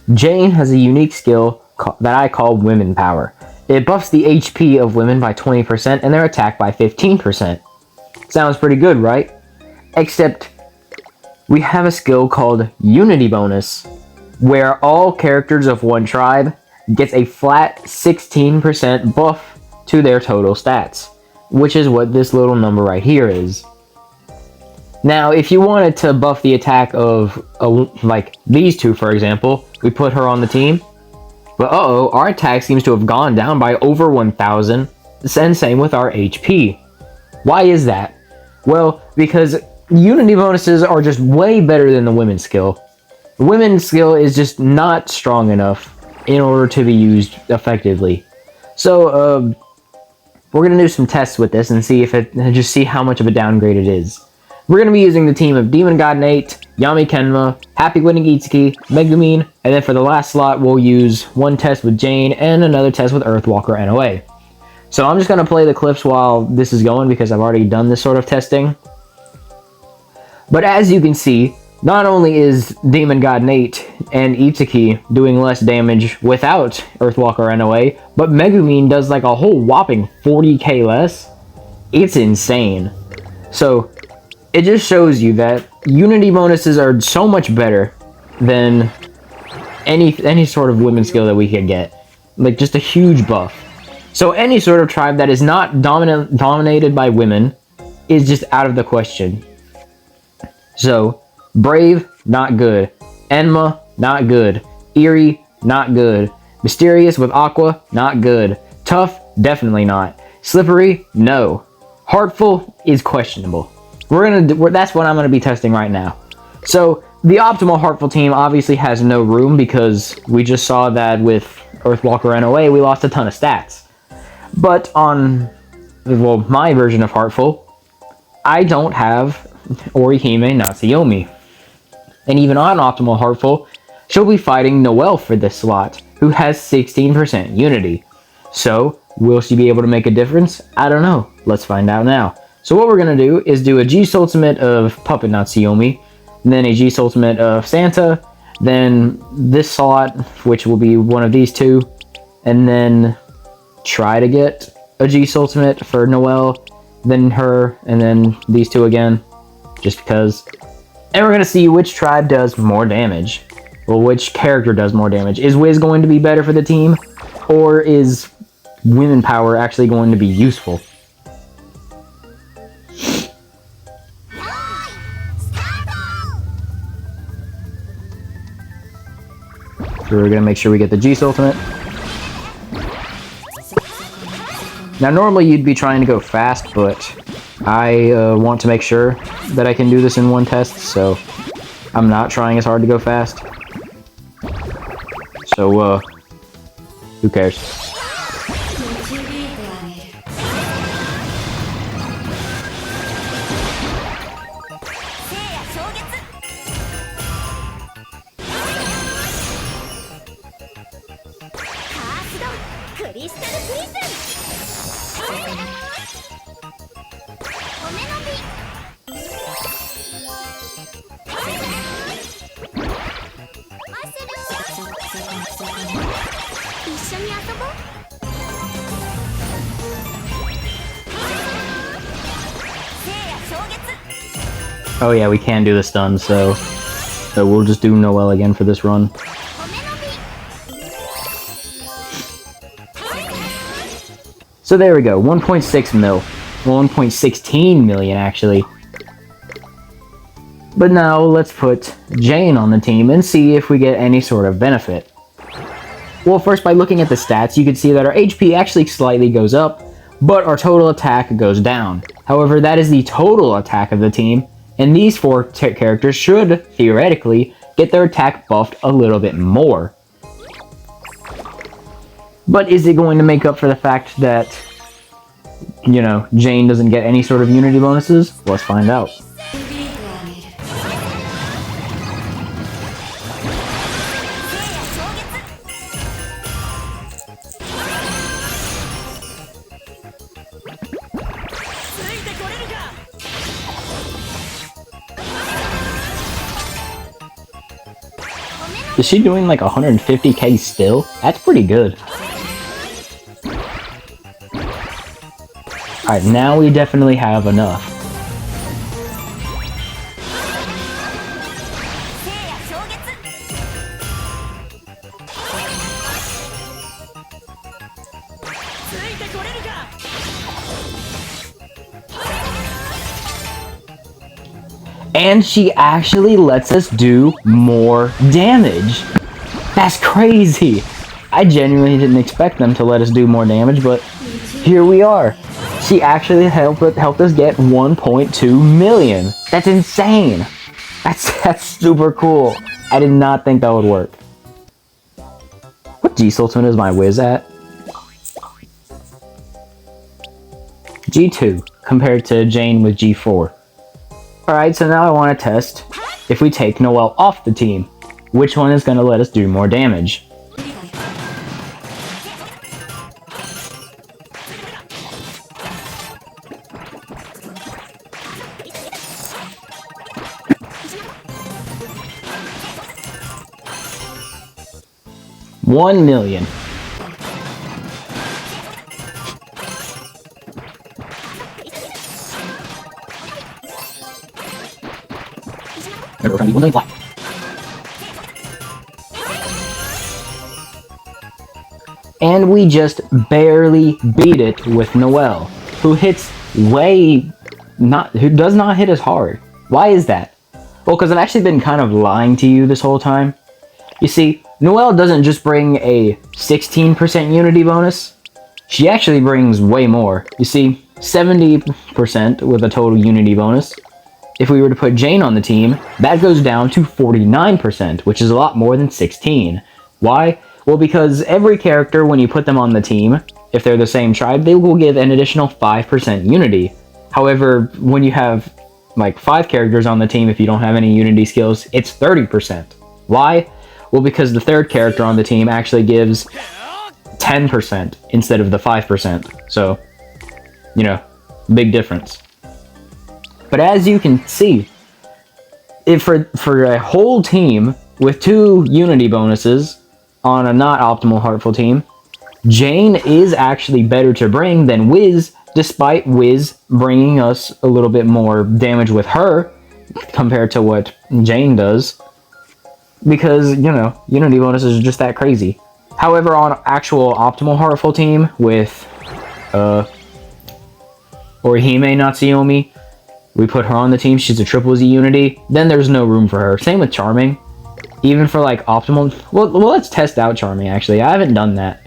Jaen has a unique skill that I call Women Power. It buffs the HP of women by 20% and their attack by 15%. Sounds pretty good, right? Except we have a skill called Unity Bonus, where all characters of one tribe gets a flat 16% buff to their total stats, which is what this little number right here is. Now, if you wanted to buff the attack of, like these two, for example, we put her on the team, but our attack seems to have gone down by over 1,000, and same with our HP. Why is that? Well, because Unity bonuses are just way better than the women's skill. The women's skill is just not strong enough in order to be used effectively. So, we're gonna do some tests with this and just see how much of a downgrade it is. We're gonna be using the team of Demon God Nate, Yami Kenma, Happy Winning Itsuki, Megumin, and then for the last slot we'll use one test with Jaen and another test with Earthwalker NOA. So I'm just gonna play the clips while this is going because I've already done this sort of testing. But as you can see, not only is Demon God Nate and Itsuki doing less damage without Earthwalker NOA, but Megumin does like a whole whopping 40k less. It's insane. So it just shows you that Unity bonuses are so much better than any sort of women's skill that we could get. Like just a huge buff. So any sort of tribe that is not dominated by women is just out of the question. So Brave, not good. Enma, not good. Eerie, not good. Mysterious with Aqua, not good. Tough, definitely not. Slippery, no. Heartful is questionable. That's what I'm gonna be testing right now. So the optimal Heartful team obviously has no room because we just saw that with Earthwalker NOA we lost a ton of stats. But on my version of Heartful, I don't have Orihime Natsuyomi. And even on optimal Heartful, she'll be fighting Noelle for this slot, who has 16% Unity. So, will she be able to make a difference? I don't know. Let's find out now. So what we're going to do is do a G Soultimate of Puppet Natsuyomi, then a G Soultimate of Santa, then this slot, which will be one of these two, and then try to get a G Soultimate for Noelle, then her, and then these two again, just because. And we're going to see which tribe does more damage. Well, which character does more damage. Is Wiz going to be better for the team? Or is Women Power actually going to be useful? So we're going to make sure we get the G Ultimate. Now normally you'd be trying to go fast, but I want to make sure that I can do this in one test, so I'm not trying as hard to go fast. So, who cares? Oh yeah, we can do the stun, so we'll just do Noelle again for this run. So there we go, 1.6 mil. 1.16 million actually. But now let's put Jaen on the team and see if we get any sort of benefit. Well, first by looking at the stats, you can see that our HP actually slightly goes up, but our total attack goes down. However, that is the total attack of the team, and these four characters should, theoretically, get their attack buffed a little bit more. But is it going to make up for the fact that, you know, Jaen doesn't get any sort of Unity bonuses? Let's find out. Is she doing like 150k still? That's pretty good. Alright, now we definitely have enough. And she actually lets us do more damage. That's crazy. I genuinely didn't expect them to let us do more damage, but here we are. She actually helped us get 1.2 million. That's insane. That's super cool. I did not think that would work. What G Soultimate is my whiz at? G2 compared to Jaen with G4. Alright, so now I want to test if we take Noelle off the team. Which one is going to let us do more damage? $1 million. And we just barely beat it with Noelle, who does not hit as hard. Why is that? Well, because I've actually been kind of lying to you this whole time. You see, Noelle doesn't just bring a 16% unity bonus, she actually brings way more. You see, 70% with a total unity bonus. If we were to put Jaen on the team, that goes down to 49%, which is a lot more than 16. Why? Well, because every character, when you put them on the team, if they're the same tribe, they will give an additional 5% unity. However, when you have like 5 characters on the team, if you don't have any unity skills, it's 30%. Why? Well, because the third character on the team actually gives 10% instead of the 5%. So, you know, big difference. But as you can see, for a whole team with 2 unity bonuses on a not optimal Heartful team, Jaen is actually better to bring than Wiz, despite Wiz bringing us a little bit more damage with her compared to what Jaen does. Because, you know, unity bonuses are just that crazy. However, on actual optimal Heartful team with Orihime Natsuyomi, we put her on the team, she's a triple Z unity, then there's no room for her. Same with Charming. Even for like optimal, well let's test out Charming actually, I haven't done that.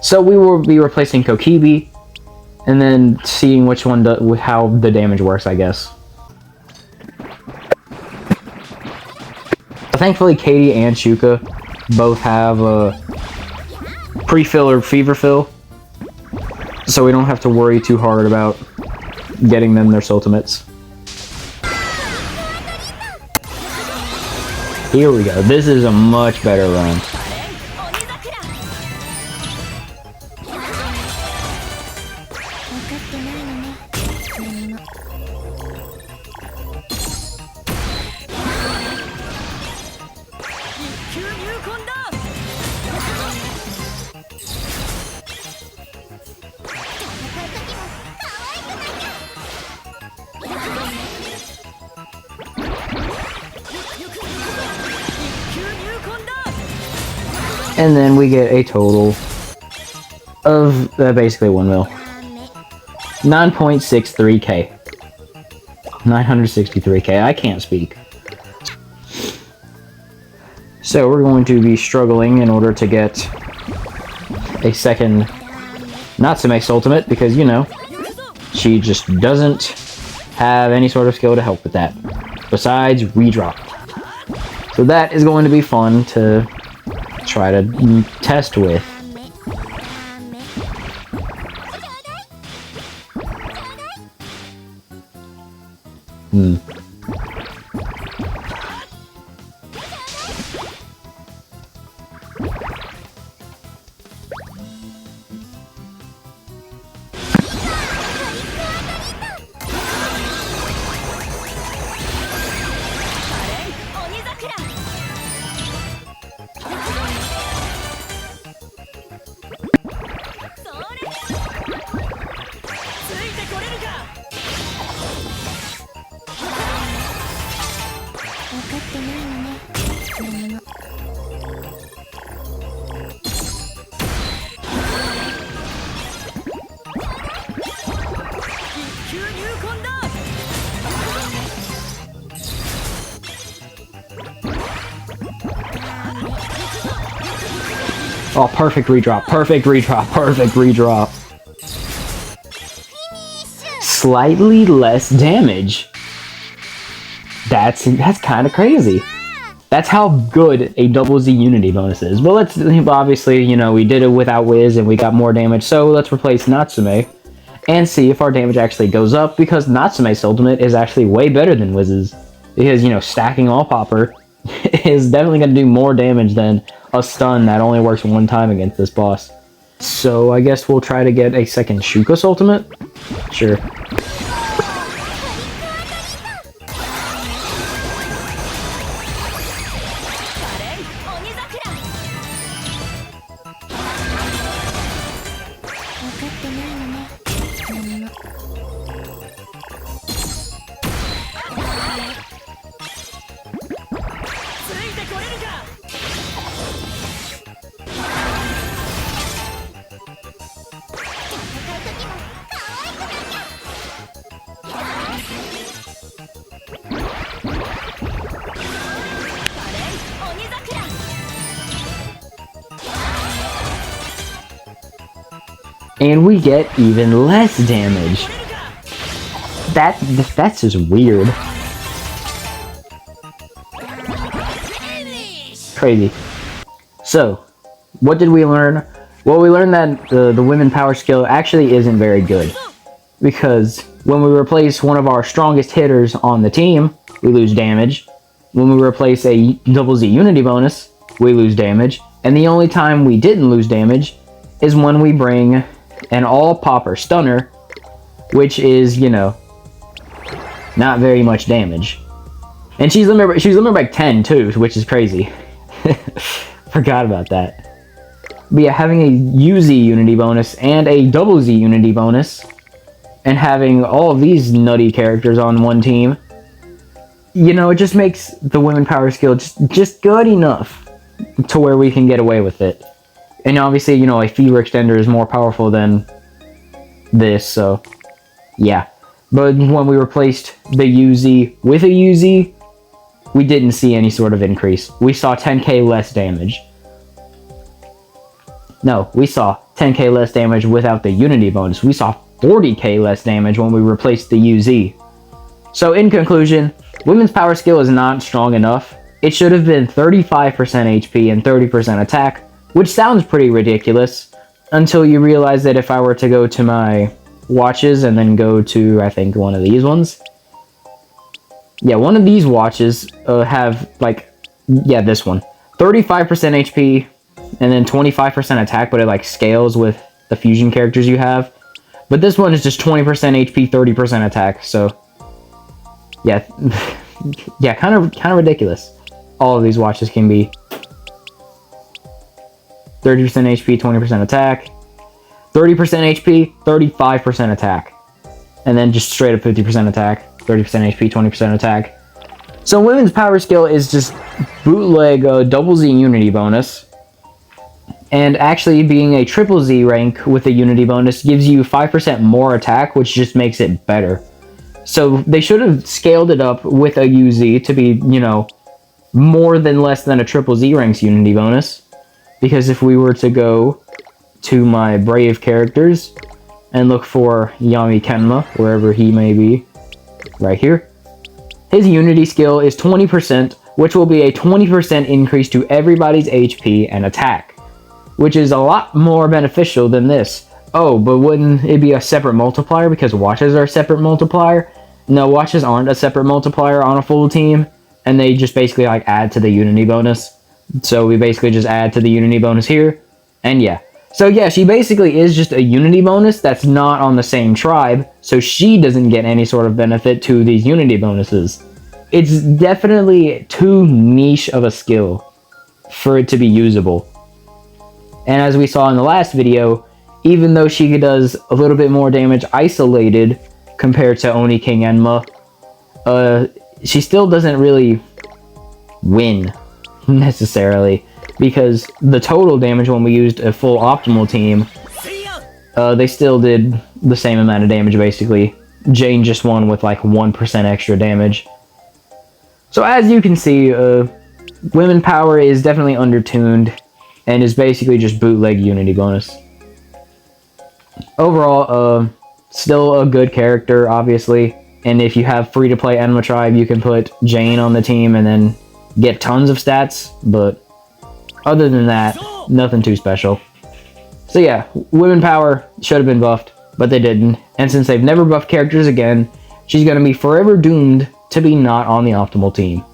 So we will be replacing Kokibi, and then seeing which one how the damage works, I guess. Thankfully, Katie and Shuka both have a pre-fill or fever fill, so we don't have to worry too hard about getting them their Soultimates. Here we go. This is a much better run. And then we get a total of basically 1 mil. 9.63k. 963k. I can't speak. So we're going to be struggling in order to get a second Natsume Soultimate because, you know, she just doesn't have any sort of skill to help with that. Besides redrop. So that is going to be fun to try to test with. Oh, perfect redrop, perfect redrop, perfect redrop. Slightly less damage. That's kind of crazy. That's how good a double Z Unity bonus is. But let's, obviously, you know, we did it without Wiz and we got more damage, so let's replace Natsume and see if our damage actually goes up, because Natsume's ultimate is actually way better than Wiz's. Because, you know, stacking all popper is definitely going to do more damage than a stun that only works one time against this boss. So I guess we'll try to get a second Shuka's ultimate? Sure. And we get even less damage. That's just weird. Crazy. So, what did we learn? Well, we learned that the women power skill actually isn't very good. Because when we replace one of our strongest hitters on the team, we lose damage. When we replace a double Z Unity bonus, we lose damage. And the only time we didn't lose damage is when we bring an all-popper stunner, which is, you know, not very much damage. And she's limited by 10 too, which is crazy. Forgot about that. But yeah, having a UZ Unity bonus and a double Z Unity bonus, and having all of these nutty characters on one team, you know, it just makes the women power skill just good enough to where we can get away with it. And obviously, you know, a fever extender is more powerful than this, so yeah. But when we replaced the UZ with a UZ, we didn't see any sort of increase. We saw 10k less damage. No, we saw 10k less damage without the Unity bonus. We saw 40k less damage when we replaced the UZ. So in conclusion, women's power skill is not strong enough. It should have been 35% HP and 30% attack, which sounds pretty ridiculous, until you realize that if I were to go to my watches and then go to, I think, one of these ones. Yeah, one of these watches have, like, yeah, this one. 35% HP and then 25% attack, but it, like, scales with the fusion characters you have. But this one is just 20% HP, 30% attack, so yeah. Yeah, kind of ridiculous. All of these watches can be 30% HP, 20% attack, 30% HP, 35% attack, and then just straight up 50% attack, 30% HP, 20% attack. So women's power skill is just bootleg double Z Unity bonus, and actually being a triple Z rank with a Unity bonus gives you 5% more attack, which just makes it better. So they should have scaled it up with a UZ to be, you know, more than less than a triple Z rank's Unity bonus. Because if we were to go to my Brave characters and look for Yami Kenma, wherever he may be, right here, his Unity skill is 20%, which will be a 20% increase to everybody's HP and attack, which is a lot more beneficial than this. Oh, but wouldn't it be a separate multiplier because watches are a separate multiplier? No, watches aren't a separate multiplier on a full team, and they just basically like add to the Unity bonus. So we basically just add to the Unity bonus here, and yeah. So yeah, she basically is just a Unity bonus that's not on the same tribe, so she doesn't get any sort of benefit to these Unity bonuses. It's definitely too niche of a skill for it to be usable. And as we saw in the last video, even though she does a little bit more damage isolated compared to Oni King Enma, she still doesn't really win necessarily, because the total damage when we used a full optimal team, they still did the same amount of damage basically. Jaen just won with like 1% extra damage. So as you can see, women power is definitely undertuned, and is basically just bootleg Unity bonus. Overall, still a good character, obviously. And if you have free-to-play Enema Tribe, you can put Jaen on the team and then get tons of stats. But other than that, nothing too special. So yeah, women power should have been buffed, but they didn't. And since they've never buffed characters again, she's going to be forever doomed to be not on the optimal team.